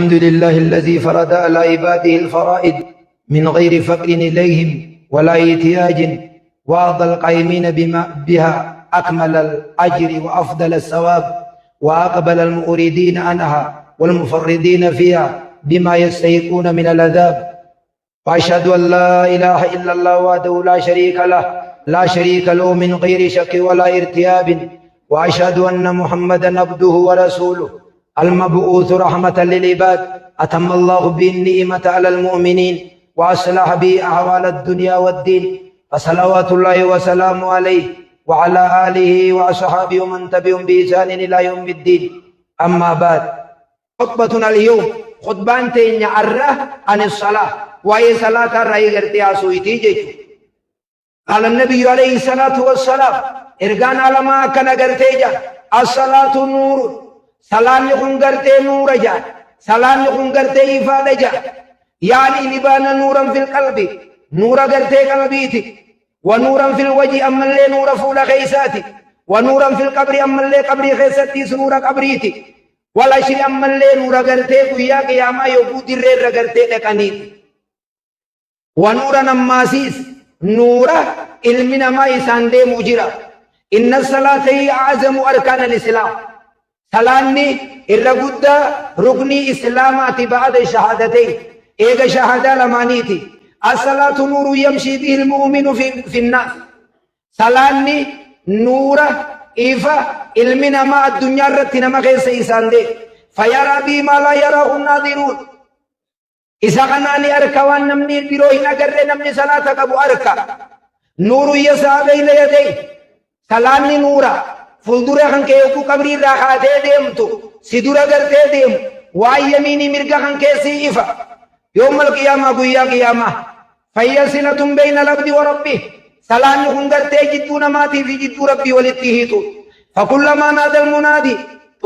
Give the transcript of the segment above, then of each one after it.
الحمد لله الذي فرض على عباده الفرائض من غير فقر إليهم ولا احتياج، وأعطى القائمين بها أكمل الأجر وأفضل الثواب، وأقبل المؤردين عنها والمفردين فيها بما يستحقون من العذاب. وأشهد أن لا إله إلا الله وحده لا شريك له من غير شك ولا ارتياب، وأشهد أن محمدا عبده ورسوله المبعوث رحمة للعباد، أتم الله به النعمة على المؤمنين وأصلح به أحوال الدنيا والدين، فصلوات الله وسلامه عليه وعلى آله وأصحابه ومن تبعهم بإحسان إلى يوم الدين. أما بعد، خطبتنا اليوم خطبان تين عرّة عن الصلاة، وهي صلاة الرأي غرتي آسويتي جيجو. قال النبي عليه الصلاة والسلام إرغان علماء كان غرتي جا الصلاة نور، صلاة نكون غرتي نور جا، صلاة نكون غرتي إفادة جا، يعني لبانا نورا في القلب، نورا غرتي قلبيتي، ونورا في الوجه أما اللي نورا فول خيساتي، ونورا في القبر أما اللي قبري خيساتي سنورا قبريتي، ولا شيء أما اللي نورا غرتي قيا قياما يوبود الرئر غرتي لكنيتي، ونورا نماسيس نورا علمنا ما يسان دي مجرى. إن الصلاة هي أعظم أركان الإسلام، صلاني الرقود ركني إسلامات بعد الشهادتين، إيجا شهادة لمانيتي. الصلاة نور يمشي به المؤمن في الناس، صلاني نورا إيفا علمنا ما الدنيا رتنا ما غير سيسان دي، فيرى بي ما لا يراه الناظرون. إذا كان أركوان نمني بروهن أقر نمني صلاة قبو أركا نور يسعى بين يديه، صلاني نورا فلدورا خانك يوكو قبري راحاتي ديمتو سيدورا قرتي ديم واي يميني مرقا خانك سيئفا يوم القيامة قويا قيامة. فهي صلة بين العبد وربه، صلاني خون قرتي جدو نماتي في جدو ربي ولتهيتو. فكلما نادى المنادي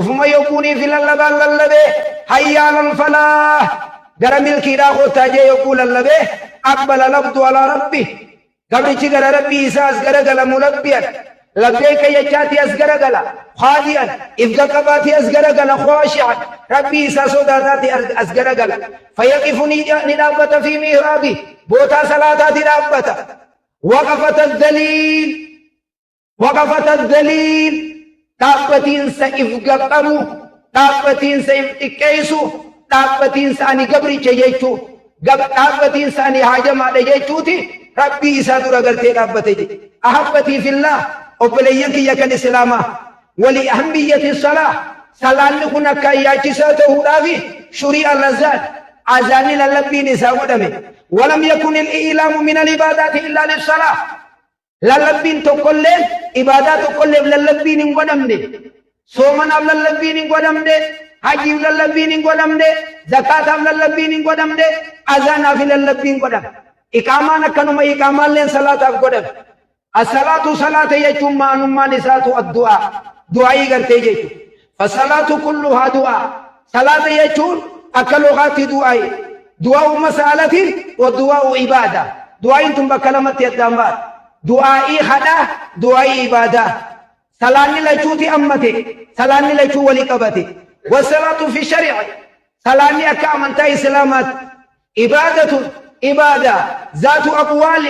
فما يكوني في اللبا للبه حي على الفلاح غرم الكراخو تاجي يقول اللبه أقبل العبد على ربه. قبل شكر ربي إساس غرقل ملبيا لبيك يجاتي أسغرقل خاليا إذا قباتي أسغرقل خواشعا ربي إساسو داداتي أسغرقل فيقف ندابة في مهرابي بوتا صلاة ندابة وقفت الدليل تابتين سإفققمو تابتين سإفتكيسو تابتين ساني قبري جيجو تابتين ساني حاجة جيجوتي ربي إسادو رغلتي تابتي. أحبتي في الله وبليك يكن إسلاما ولأهمية الصلاة صلاة نكون كياتساته رافي شريع اللذات أذان للبي نساء ودمي. ولم يكن الإعلام من العبادات إلا للصلاة، للبي تقول عبادات تقول للبي نقدمني، صومنا للبي نقدمني، حج للبي نقدمني، زكاة للبي نقدمني، أذان في للبي نقدم، إقامة كنما إقامة لين صلاة أقدم. الصلاة صلاة يجوم ما نما نساء الدعاء دعاء غرتي يجو. فالصلاة كلها دعاء، صلاة يجون أكلغات دعاء، دعاء مسألة ودعاء عبادة. دعاء انتم بكلمة يدامبات، دعاء خدا دعاء عبادة. صلاة لجوتي أمتي، صلاة لجو ولقبتي. والصلاة في الشريعة صلاة أكامنتا إسلامات، عبادة ذات أقوال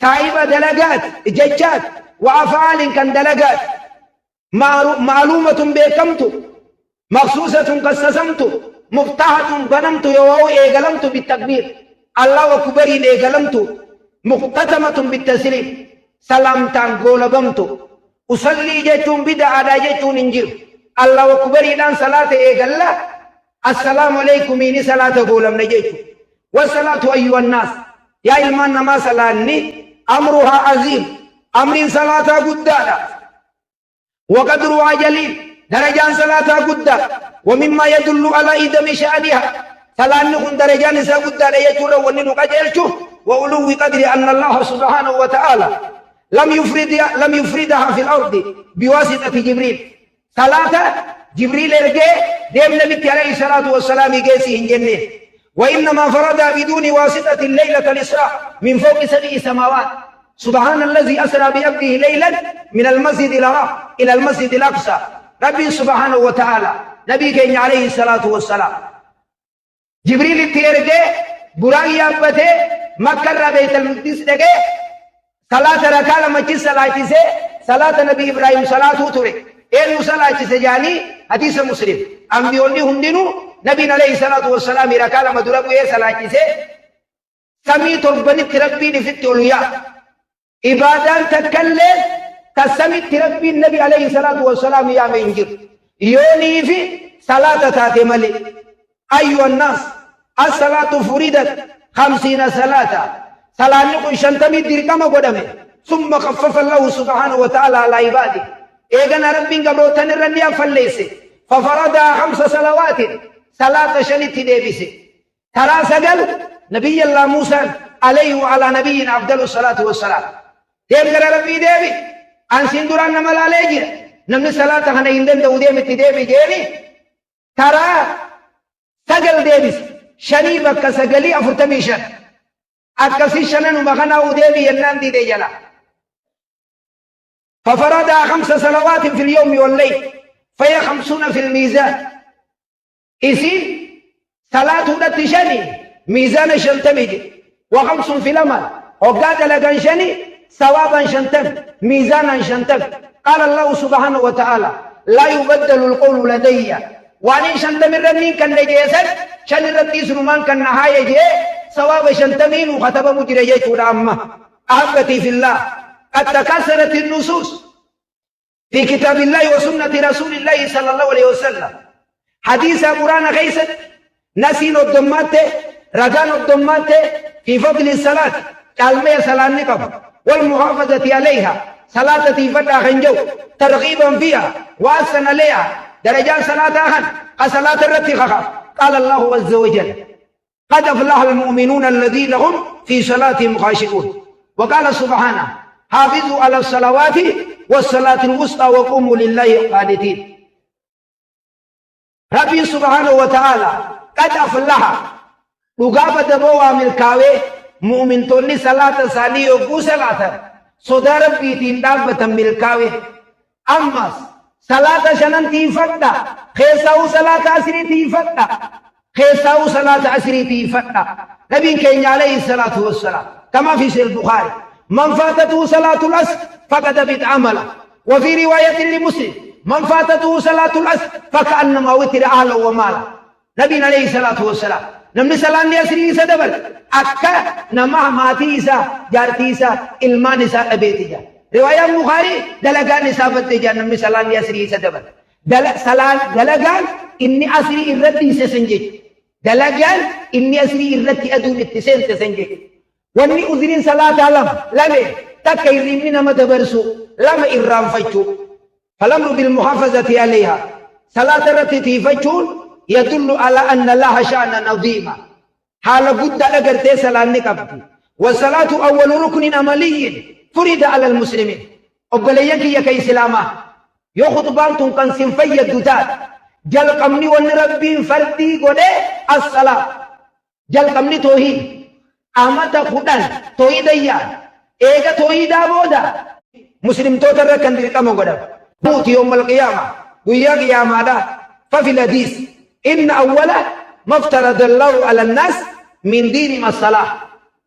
تائبة دلقات ججات وأفعال كان دلقات معلومة بكمت مخصوصة قصصمت مفتاحة بنمت يوهو إيقلمت بالتكبير الله أكبر إيقلمت مختتمة بالتسليم سلام تنقول بمت أصلي جيتون بدعا جيتون انجر الله أكبر إذن صلاة إيقلا السلام عليكم إني صلاة قولم نجيتون. والصلاة أيها الناس يا إلمان نما صلاني أمرها عظيم، أمر صلاة قدالا وقدرها جليل، درجان صلاة قدالا. ومما يدل على إدم شأنها صلاة نكون درجان صلاة قدالا يجول وننو قجلته وألو قدر أن الله سبحانه وتعالى لم يفردها في الأرض بواسطة جبريل. صلاة جبريل ارجع ديم نبي عليه الصلاة والسلام يجيسي هنجنه، وإنما فرضها بدون واسطة ليلة الإسراء من فوق 7 سماوات. سبحان الذي أسرى بعبده ليلا من المسجد الحرام إلى المسجد الأقصى. ربي سبحانه وتعالى نبي عليه الصلاة والسلام جبريل تيرجع براقي أبته مكة بيت المقدس دقة صلاة ركعة لما تجي صلاة تيسه صلاة نبي إبراهيم صلاة توري إيه صلاة تيسه جاني حديث مسلم أنبيوني هندينو نبي عليه الصلاة والسلام ركعة لما دربوا إيه صلاة تيسه سمي تربني تربي في التوليا إبادان تكلم تسمي تربي النبي عليه الصلاة والسلام يا منجر يوني في صلاة تاتي ملي أيها الناس الصلاة فريدت 50 صلاة صلاة نكون شنتمي دركما قدامي ثم خفف الله سبحانه وتعالى على عباده إيغان ربين قبروتان الرنيا فليسي ففرض 5 صلوات صلاة شنت ديبسي ترى سقل نبي الله موسى عليه وعلى نبينا أفضل الصلاة والسلام ديب ربي ديبي أن سندران نمال عليه نمن صلاة خنا إندن دو ديبي ديبي جيني ترى سقل ديبس شني بك سقلي أفرتمي شن أكسي شنن مغنى وديبي ينام دي دي جلا ففرض 5 صلوات في اليوم والليل فهي 50 في الميزان إسي صلاة ودت شني ميزان شنتمي و5 في الأمل وقاد لغن شني ثوابا شنتم ميزانا شنتم قال الله سبحانه وتعالى لا يبدل القول لدي واني شنتم الرمين كان نجيسر شن الرتي سنمان كان نهاية جي ثواب شنتمين وختب مجرية ورامة أحبتي في الله قد تكسرت النصوص في كتاب الله وسنة رسول الله صلى الله عليه وسلم حديث قرآن غيث نسين الدمات رجان الدمات في فضل الصلاة كالمية صلاة نقب والمحافظة عليها صلاة فتح خنجو ترغيبا فيها وأسن عليها درجات صلاة أهن كصلاة الرتخة قال الله عز وجل قد أفلح المؤمنون الذين هم في صلاتهم خاشعون وقال سبحانه حافظوا على الصلوات والصلاة الوسطى وقوموا لله قانتين ربي سبحانه وتعالى قد أفلح لقابة بوا ملكاوي مؤمن توني صلاة سالي يوكو صلاة صدا ربي تندابة ملكاوي أمس صلاة شنن تيفتا خيساو صلاة عسري تيفتا خيساو صلاة عسري تيفتا نبي كين عليه الصلاة والسلام كما في سير البخاري من فاتته صلاة العصر فقد بيت عمله وفي رواية لمسلم من فاتته صلاة العصر فكأنما وتر أهله وماله نبي عليه الصلاة والسلام نمني صلاة عسري سدبل أكا نما ماتيسا جارتيسا إلمانيسا أبيتيجا رواية البخاري دلقان نسابت تجا نمني صلاة عسري سدبل دلقان إني عسري إردي سسنجي دلقان إني عسري إردي أدون اتسين تسنجي واني أذرين صلاة علم لمن تكا إرمين ما تبرسو لما إرام فجو فالأمر بالمحافظة عليها صلاة الرتي فجون يدل على أن الله شأن نظيما حال قد لقرت صلاة نكبتي والصلاة أول ركن عملي فرد على المسلمين أقليك يا كي سلاما يخطبان تنقن سنفي الدتات جل قمني ونربين فردي قد الصلاة جل قمني توهيد أمتا خدان توهيديا إيغا توهيدا بودا مسلم توتر كان ديكا مغدا موت يوم القيامة ويا قيامة دا ففي الحديث إن أولا ما افترض الله على الناس من دين ما الصلاة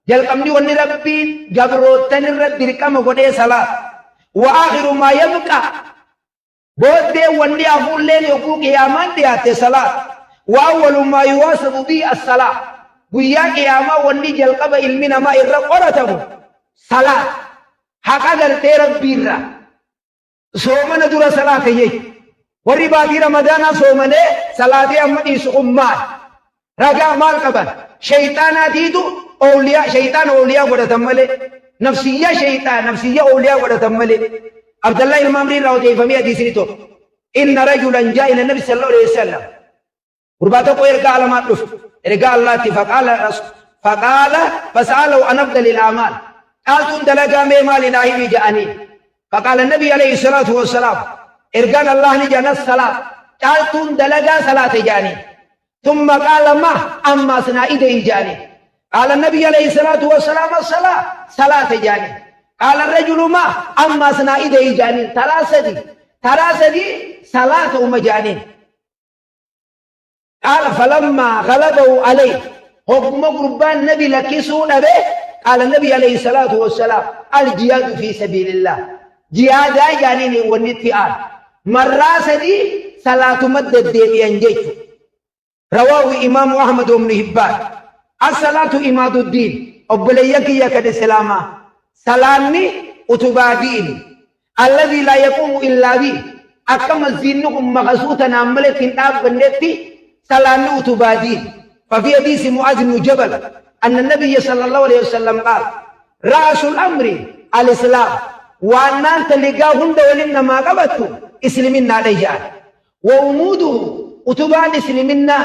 جل قمني ونربين جبروتن الرد ديكا مغدا صلاة وآخر ما يبقى بود وندي أقول لين يقول قيامان دياتي صلاة وأول ما يواصل به الصلاة ويا قياما وندي جلقب علمنا ما إرق ورته صلاة حقا تيرب بيرا سومنا دور صلاة يي ورباطي رمضان سومنا صلاة أمني سقمان رجع مال قبل شيطان أتيدو أولياء شيطان أولياء ورتملي نفسية شيطان نفسية أولياء ورتملي عبد الله المامري راوي فمي حديثه إن رجلا جاء إلى النبي صلى الله عليه وسلم ورباطه كو يرجع على ما دف رجع الله فقال فسألوا عن أفضل الأعمال قال دلقا مال ناهي جاءني فقال النبي عليه الصلاة والسلام ارجع الله نجانا الصلاة قال دلقا صلاة جاني ثم قال ما أما سنائده جاني قال النبي عليه الصلاة والسلام الصلاة صلاة جاني قال الرجل ما أما سنائده جاني ثلاثة صلاة ومجانين قال فلما غلبوا عليه حكم قربان نبي لكسون به قال النبي عليه الصلاة والسلام الجهاد في سبيل الله جهاد يعني ونتفئان مرة دي صلاة مدد دي أنجيت رواه إمام أحمد بن حبان الصلاة إماد الدين أبليك يكد سلاما سلامي أتبادين الذي لا يقوم إلا به أكما زينكم مغسوطا عملت إناب بندتي سلامي أتبادين ففي حديث معاذ بن جبل أن النبي صلى الله عليه وسلم قال رأس الأمر الإسلام وأن أنت لقاهن دولنا ما قبضتم إسلمنا عليه وأموده أتبان إسلمنا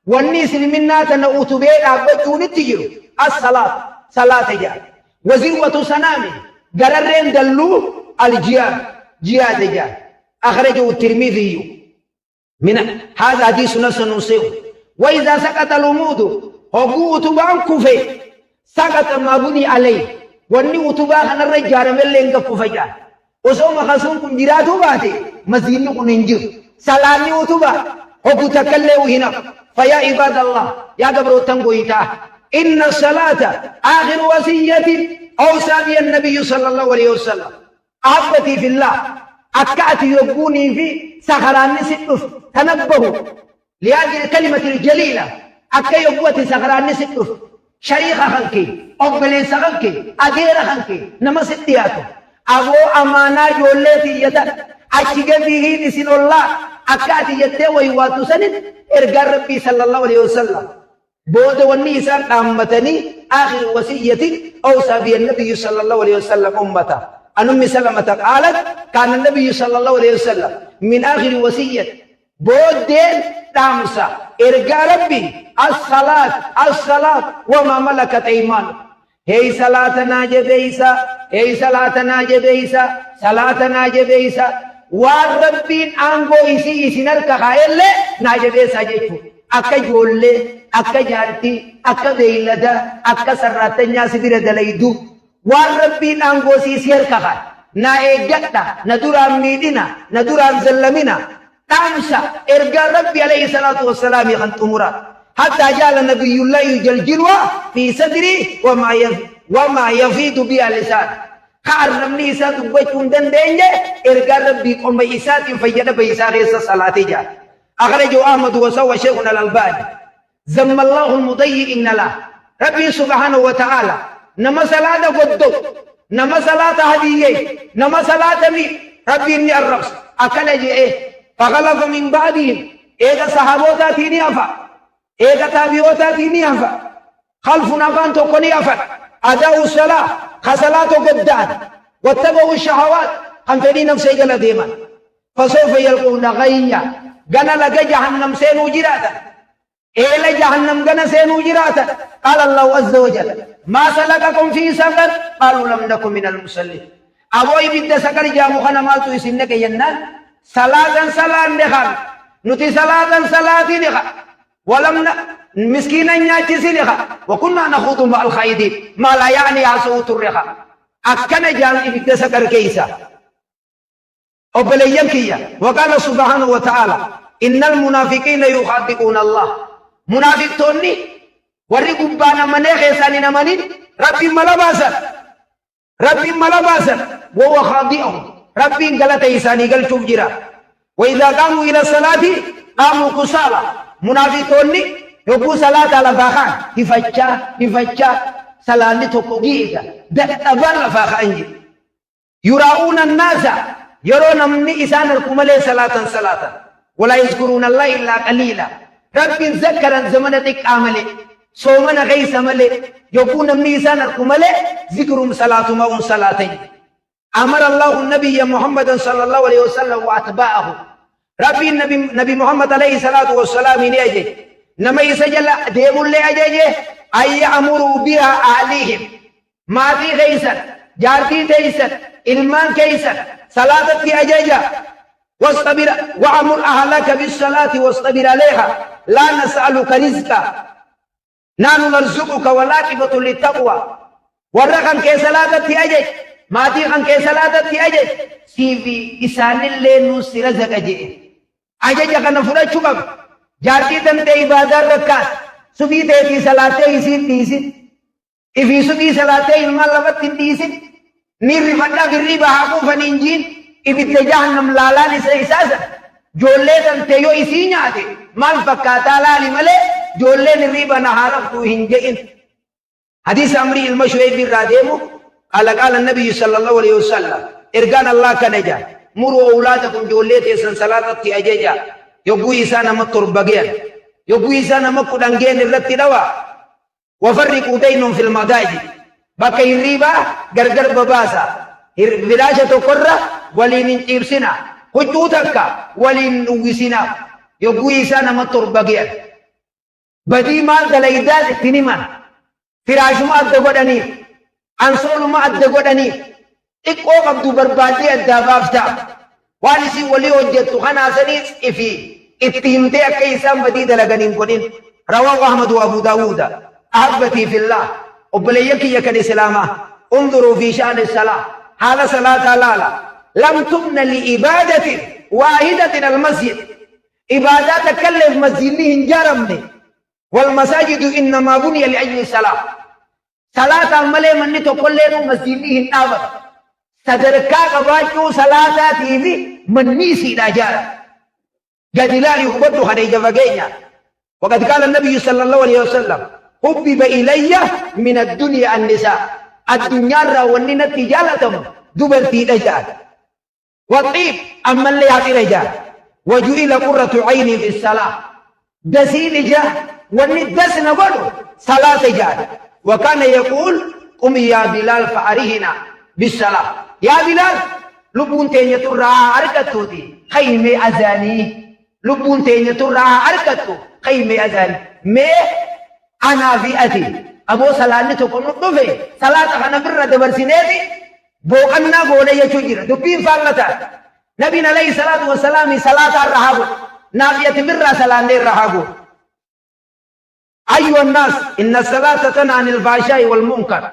وأن إسلمنا تنأتبين أبجون التجر الصلاة صلاة جاء وزروة سنامي قررين دلو الجهاد جهاد جاء أخرجه الترمذي من هذا حديث نص نصيب وإذا سقط الأمود هو أتبان كفي سقط ما بني عليه وأني أتبان الرجال من لين كفجان وسوما خصومكم جراتو باتي مزينكم ننجر سلامي أتبان هو تكلوا هنا فيا عباد الله يا قبر تنقويتا إن الصلاة آخر وصية أوصى بها النبي صلى الله عليه وسلم أحبتي في الله أكأت يبوني في سخران سقف تنبهوا لهذه الكلمة الجليلة أكا يبوتي سخران سقف شريخ خلقي أقبل سخلقي أدير خلقي نما ستياتو أبو أمانا جولتي يدا أشيغ فيه نسين الله أكأت يتوي واتو سند إرقى ربي صلى الله عليه وسلم بود والنيسان أمتني آخر وصية أوصى بها النبي صلى الله عليه وسلم أمته عن أم سلمة قالت كان النبي صلى الله عليه وسلم من آخر وصية بود دين تامسا إرقى ربي الصلاة وما ملكت أيمانكم هي صلاتنا جبيسا هي صلاتنا جبيسا صلاتنا جبيسا والربين أنغو إسي نركا خايل ناجبيسا جيتو أكا جولي أكا جارتي أكا بيلدا أكا سراتنيا سبير دليدو والربين أنغو إسي نركا خايل نا إيجاتا ندوران ميدنا ندوران زلمنا تامسا إرقى ربي عليه الصلاة والسلام يخنطمرا حتى جعل النبي الله يجلجلوا في صدري وما يفيد بها لسان خارم نيسا تبويتون دندنجة إرقى ربي قم بإسات فيدا بإسا غير صلاة جا أخرجوا أحمد وسوى شيخنا الألباني زم الله المضيء إن الله ربي سبحانه وتعالى نما صلاة قدو نما صلاة هدية نما صلاة مي ربي إني الرقص أكل جئه فغلف من بعدهم إذا صحابوتا تيني أفا إذا تابعوتا تيني أفا خلفنا فانتو قني أفا أداء الصلاة خصلاة قدان واتبعوا الشهوات خنفري نفسي قل ديما فسوف يلقون غيا قنا لك جهنم سينو جراتا إلى جهنم قنا سينو جراتا قال الله عز وجل ما سلككم في سقر قالوا لم نكن من المصلين أبوي بيد سقر جامو خنمالتو يسنك ينان صلاة نخال نتي صلاة نخال ولم مسكينا ناجسي نخال وكنا نخوض مع الخائدين ما لا يعني عصوت الرخال أكنا جان بيد سقر كيسا أبليم كيا وقال سبحانه وتعالى إن المنافقين يخاطبون الله منافق توني ورقوا بانا مني خيساني نمانين ربي ملباسا وهو خاطئهم ربي قالت إيساني قال شوف جرا وإذا قاموا إلى الصلاة قاموا كسالى منافقوني يقول صلاة على فاخان يفجا صلاة تقوغيك دأبال فاخانجي يراؤون الناس يرون من إسان الكمالي صلاة ولا يذكرون الله إلا قليلا ربي ذكرا زمنتك عملي صومنا غيس ملي يقول من إسان الكمالي ذكرهم صلاة ما صلاتين أمر الله النبي محمد صلى الله عليه وسلم وأتباعه ربي النبي محمد عليه الصلاة والسلام نيجي نما يسجل ديم اللي أجي أي أمروا بها عليهم ما في غيسا جارتي تيسا إلمان كيسا صلاة في أجيجا واصطبر وأمر أهلك بالصلاة واصطبر عليها لا نسألك رزقا نحن نرزقك والعاقبة للتقوى ورقم كي صلاة في أجيج ماتي خان كي صلاة في أجيج سيفي إسان اللي نسي رزق أجيج أجيج كان فرد شباب جارتي تنتي عبادة ركعت سبي تيتي صلاة يسين ديسين إفي سبي صلاة المالبت ديسين نير فتا في الربا حقو فننجين إفي جهنم لالا لسيساسا جولي تنتي يو إسين ياتي مال فكاتا لالي ملي جولي الربا نهارفتو هنجئن حديث أمري المشوي بالراديمو قال النبي صلى الله عليه وسلم إرغان الله كنجا مروا أولادكم جولي تيسن صلاة أجيجا يقو إسانا مطربقين يقو إسانا مقودنجين الرتي دوا وفرقوا بينهم في المضاجع بكي الربا غرغر بباسا فلاشة قرة ولين إبسنا حجوتك ولين نوسنا يقو إسانا مطربقين بدي مال دلائدات تنمان فراش ما أدى قدني أنصول ما أدى قدني إقوى قبضو بربادي أدى بافتا والسي ولي وجدت خنا سنيس إفي اتهمتي كيسان بديد لغنين قدين رواه أحمد وأبو داود أحبتي في الله وبليك يكن إسلاما انظروا في شأن الصلاة حال صلاة لالا لم تبن لإبادة واحدة المسجد إبادات تكلف مسجدين جرمني والمساجد إنما بني لأجل الصلاة صلاة الملي من تقلين مسجدين نابت تدركا قباجو صلاة تيفي من نيسي داجار جدلال يخبطوا خديجة فقينا وقد قال النبي صلى الله عليه وسلم حبب إلي من الدنيا النساء الدنيا راوننا تجالتهم دبرتي دجال والطيب أما اللي يعطي رجال وجئل قرة عيني في الصلاة دسين جاه والندس نقول صلاة جاه وكان يقول قم يا بلال فأرهنا بالصلاة يا بلال لبون تيني ترى أركتو دي خيمي أزاني لبون تيني ترى أركتو خيمي أزاني مي أنا في أتي أبو صلاة تكون نطفي صلاة خنا برة دبرسينيتي بوقنا بولا يشجر دبين فالتا نبينا عليه الصلاة والسلام صلاة الرهاب نابية برة صلاة الرهاب أيها الناس إن الصلاة تنهى عن الفحشاء والمنكر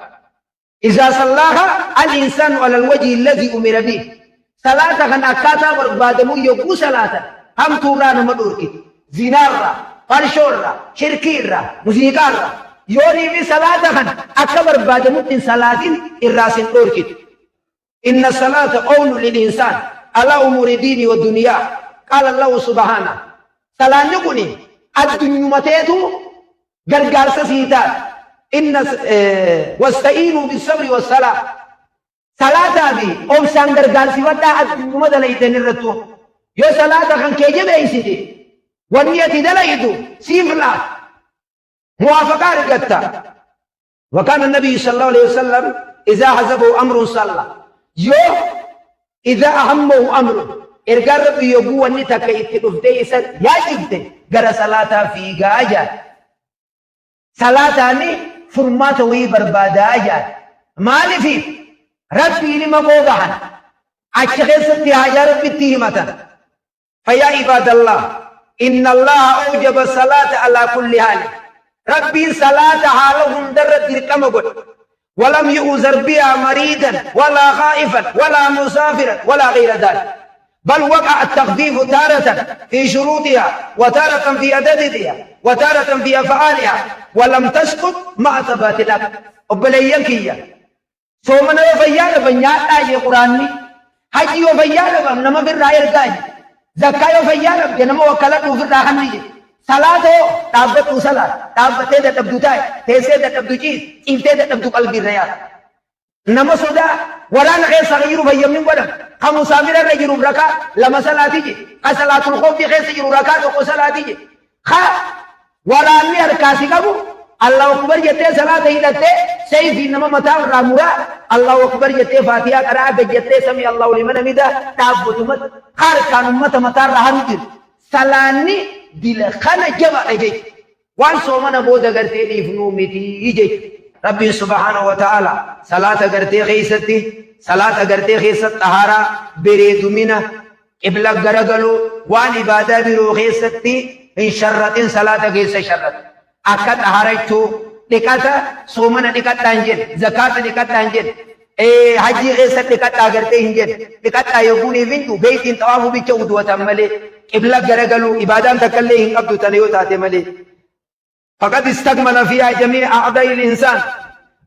إذا صلاها الإنسان على الوجه الذي أمر به صلاة كان أكاتا بربادمو يقو صلاة هم توران مدورك زنارة فرشورة شركيرة موسيقارة يوني في صلاة كان أكبر بربادمو من صلاة الراسين دورك إن الصلاة أول للإنسان على أمور دينه والدنيا قال الله سبحانه صلاة نقولي الدنيا متيتو غرغار سيدات إن واستعينوا بالصبر والصلاة صلاة بي أم سانغر غارسي ودا الدنيا دلائدن الرتو يو صلاة كان كيجي بيسيدي ونية دلائدو سيفلا موافقة رغتا وكان النبي صلى الله عليه وسلم إذا حزبه أمر صلى يو إذا أهمه أمر إرغار ربي يبو ونتك إتدفدي إسان ياجبتي غر صلاة في غاجة صلاة فرمات وي بربادا جات مالي في ربي لما بوضحا أشخص اتحاجة ربي اتهمة فيا عباد الله إن الله أوجب الصلاة على كل حال ربي صلاة حالهم درد ركما قد ولم يؤذر بها مريدا ولا خائفا ولا مسافرا ولا غير ذلك بل وقع التخفيف تارة في شروطها وتارة في عددها وتارة في أفعالها ولم تسقط مع ثبات الأكل وبلينكية صومنا وفيانا فنيات آية قرآني حجي وفيانا فنما في الرأي الكاي زكاة وفيانا فنما وكالته في الرأي صلاة تابت صلاة تابت تيدا تبدو تاي تيسيدا تبدو جيس إنتيدا تبدو قلبي الرياض نما صدا ولا نغير صغير فيمن ولم خمسامر الرجل ركع لما صلاتي صلاة الخوف بخير سجل ركع وصلاتي خا ولا نهر كاسي كابو الله أكبر جتة صلاة هيدته سيف إنما متى رامورا الله أكبر جتة فاتحة قراءة جتة سمي الله لمن حمده تابوت مت خار كان متى راهنجر سلاني دل خنا جبا أجي وان سومنا بود أغرتي ليفنو متي يجي ربي سبحانه وتعالى صلاة أغرتي خيستي صلاة أغرتي خيست طهارة بريد منا قبلة غرغلو وان عبادة برو خيستي إن شرط صلاة خيست شرط أكد طهارتو دكاتا سومنا دكاتا انجل زكاة دكاتا انجل حجي خيست دكاتا أغرتي انجل دكاتا يقولي فينتو بيتين توافو بيچو دوة ملي قبلة غرغلو إبادان تكليهن أبدو تنيو تاتي ملي فقد استكمل فيها جميع أعضاء الإنسان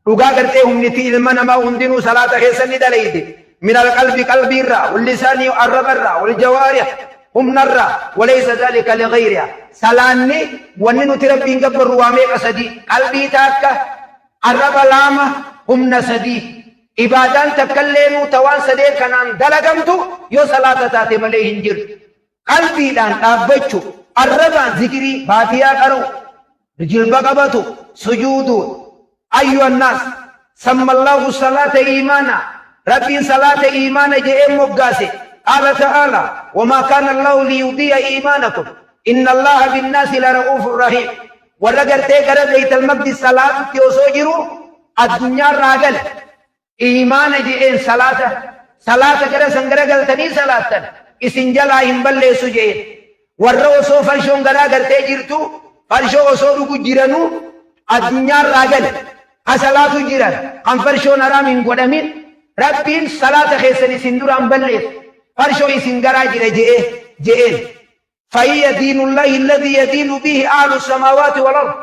رقا قرتهم نتي المنا ما هندنو صلاة خيسن دليد من القلب قلب الرا واللسان الرب الرا والجوارح هم نرى وليس ذلك لغيرها سلاني وننو تربين قبر روامي قصدي قلبي تاكا الرب لاما هم نسدي إبادان تكلموا توان سدي كنان دلقمتو يو صلاة تاتي مليهن جر قلبي دان تابتشو الربان ذكري باتيا قرو رجل بقبتو سجودو أيها الناس سمى الله الصلاة إيمانا ربي صلاة إيمانا جئ مبقاسي قال تعالى وما كان الله ليضيع إيمانكم إن الله بالناس لرؤوف رحيم ورقر تيقر بيت المقدس صلاة تيوسوجرو الدنيا راقل إيمان جئين صلاة كرا سنگرقل تني صلاة اسنجلا هنبال سجئين ورّوسو فرشون غراقر تيجرتو فرشو وصولو جيرانو الدنيا راقل صلاة جيران قم فرشون رامين قدمين ربين صلاة خيسن سندور هنبال فرشو اسنگرا جئين فهي دين الله الذي يدين به أهل السماوات والأرض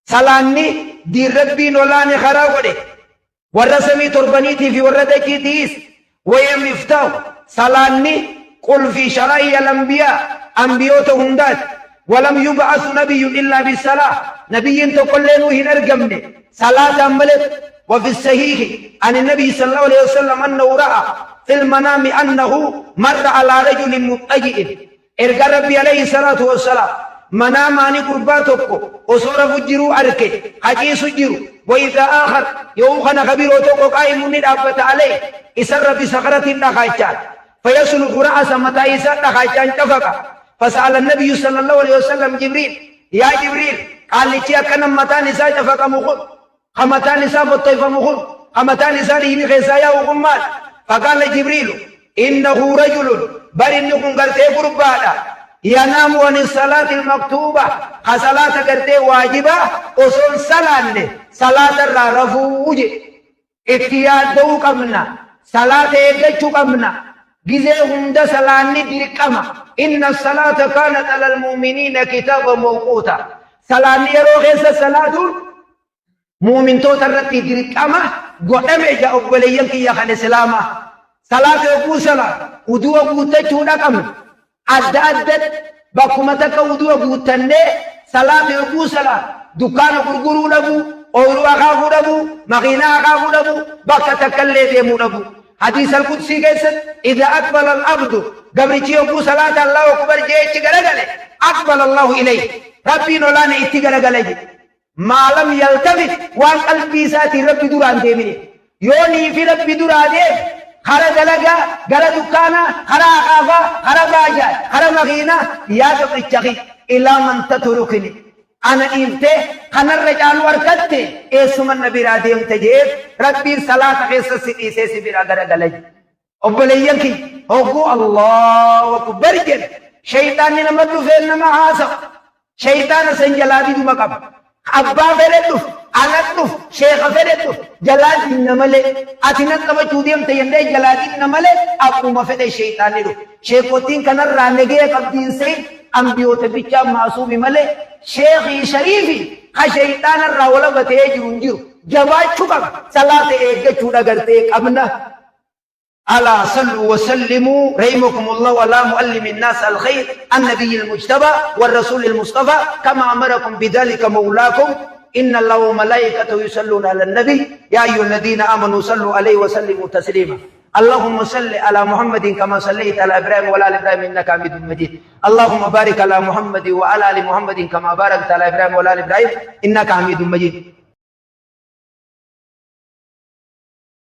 سلاني دين ربين ولاني خراوده والرسمي تربانيتي في وردكي تيس ويم مفتاح سلاني قل في شرائع الأنبياء أنبيوت هندات ولم يبعث نبي إلا بالصلاة نبي تقول له هنرقمني صلاة أملت وفي الصحيح عن النبي صلى الله عليه وسلم أنه رأى في المنام أنه مر على رجل مضطجئ إرقى ربي عليه الصلاة والسلام منام أني قرباتك وصور فجروا أركي حجي سجروا وإذا آخر يوخنا خبيروتك قائم ندابت عليه إسر بصخرة نخايشان فيسلق رأس متى نخايشان تفقا فسأل النبي صلى الله عليه وسلم جبريل يا جبريل قال لي كنا متى نساء تفقا مخل خمتى نساء بالطيف مخل خمتى نساء لهم خيسايا وغمال فقال جبريل إنه رجل بل إنكم قرتي قربانا ينام عن الصلاة المكتوبة صلاة قرتي واجبة وصل صلاة الرفوج اختيار دو قمنا صلاة ايجو قمنا جزء هند صلاة درقما إن الصلاة كانت على المؤمنين كتابا موقوتا صلاة يروغيس صلاة مؤمن توترتي درقما قدام إجا أقبليين كي يخل سلاما صلاة يقول صلاة ودوا قوتة قمنا أدد بكمتك ودوا قوتة صلاة يقول صلاة دكان غرغرو لبو أورو أخافو لبو مغينا أخافو لبو بكا تكالي ديمو لبو حديث القدسي قيسد إذا أقبل العبد قبل يقول صلاة الله أكبر جيش غرغل أقبل الله إليه ربي نولاني اتغرغل ما لم يلتفت وان قلبي ساتي ربي دوران ديمني يوني في ربي دوران ديم خرا دلقا غرا دكانا خرا أخافا خرا باجا خرا مغينا يا قبل الشخي إلا من تتركني أنا إنت خنا الرجال وركت إسم النبي راديم تجيب ربي صلاة خيسة سيسة سبيرا غرغلج أبليين كي هو الله أكبر جل شيطان نمدو فيلنا ما حاسب شيطان سنجلادي دو مقام أبا فردو أنتو شيخ فردو جلادي نمالي أتنا كما چوديم تيندي جلادي نمالي أبو مفد شيطان دو شيخوتين كنا رانگي قبدين سيد أنبيوت بيچا معصوم ملي شيخي شريفي خشيطان الرولة بتيج رنجيو جواد شكا صلاة ايجا چودا کرتے قبنا ألا صلوا وسلموا رحمكم الله ولا معلم الناس الخير النبي المجتبى والرسول المصطفى كما أمركم بذلك مولاكم إن الله وملائكته يصلون على النبي يا أيها الذين آمنوا صلوا عليه وسلموا تسليما اللهم صل على محمد كما صليت على إبراهيم وعلى آل إبراهيم إنك حميد مجيد اللهم بارك على محمد وعلى آل محمد كما باركت على إبراهيم وعلى آل إبراهيم إنك حميد مجيد